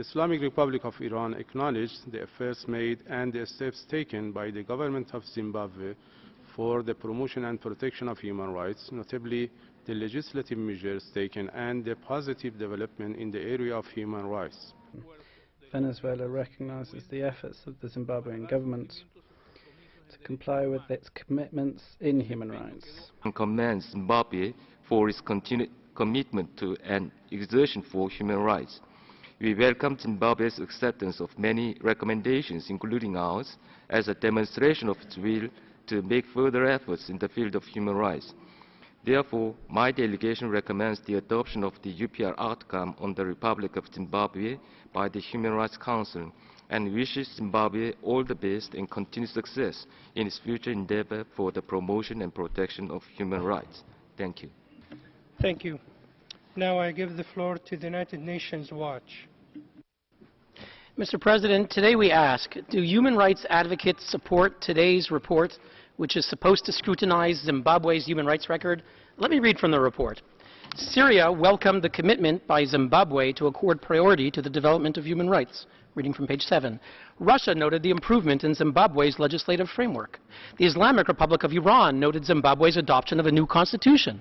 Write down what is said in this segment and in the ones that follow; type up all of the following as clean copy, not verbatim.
The Islamic Republic of Iran acknowledged the efforts made and the steps taken by the government of Zimbabwe for the promotion and protection of human rights, notably the legislative measures taken and the positive development in the area of human rights. Venezuela recognizes the efforts of the Zimbabwean government to comply with its commitments in human rights. And commends Zimbabwe for its continued commitment to and exertion for human rights. We welcome Zimbabwe's acceptance of many recommendations, including ours, as a demonstration of its will to make further efforts in the field of human rights. Therefore, my delegation recommends the adoption of the UPR outcome on the Republic of Zimbabwe by the Human Rights Council and wishes Zimbabwe all the best and continued success in its future endeavor for the promotion and protection of human rights. Thank you. Thank you. Now I give the floor to the United Nations Watch. Mr. President, today we ask, do human rights advocates support today's report, which is supposed to scrutinize Zimbabwe's human rights record? Let me read from the report. Syria welcomed the commitment by Zimbabwe to accord priority to the development of human rights. Reading from page 7. Russia noted the improvement in Zimbabwe's legislative framework. The Islamic Republic of Iran noted Zimbabwe's adoption of a new constitution.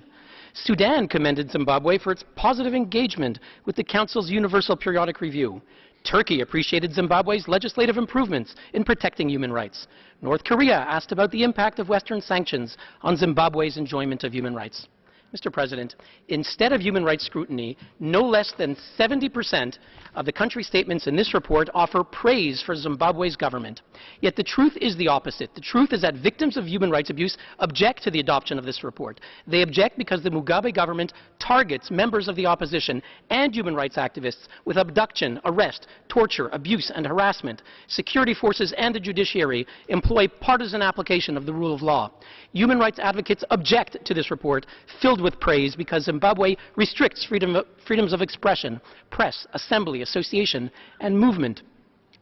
Sudan commended Zimbabwe for its positive engagement with the Council's Universal Periodic Review. Turkey appreciated Zimbabwe's legislative improvements in protecting human rights. North Korea asked about the impact of Western sanctions on Zimbabwe's enjoyment of human rights. Mr. President, instead of human rights scrutiny, no less than 70% of the country statements in this report offer praise for Zimbabwe's government. Yet the truth is the opposite. The truth is that victims of human rights abuse object to the adoption of this report. They object because the Mugabe government targets members of the opposition and human rights activists with abduction, arrest, torture, abuse, and harassment. Security forces and the judiciary employ partisan application of the rule of law. Human rights advocates object to this report, filled with praise because Zimbabwe restricts freedoms of expression, press, assembly, association, and movement.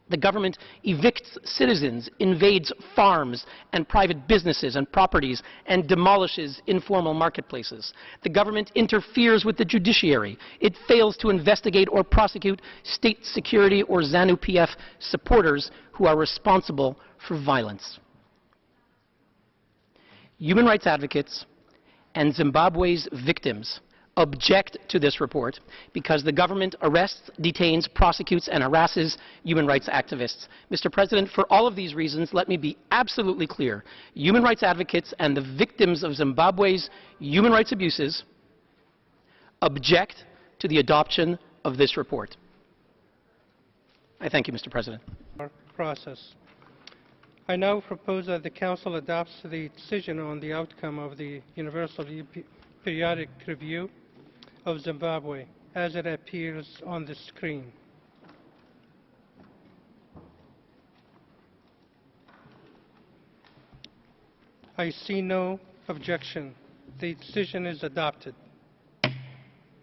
The government evicts citizens, invades farms and private businesses and properties, and demolishes informal marketplaces. The government interferes with the judiciary. It fails to investigate or prosecute state security or ZANU-PF supporters who are responsible for violence. Human rights advocates and Zimbabwe's victims object to this report because the government arrests, detains, prosecutes, and harasses human rights activists. Mr. President, for all of these reasons, let me be absolutely clear. Human rights advocates and the victims of Zimbabwe's human rights abuses object to the adoption of this report. I thank you, Mr. President. Process. I now propose that the Council adopts the decision on the outcome of the Universal Periodic Review of Zimbabwe as it appears on the screen. I see no objection. The decision is adopted.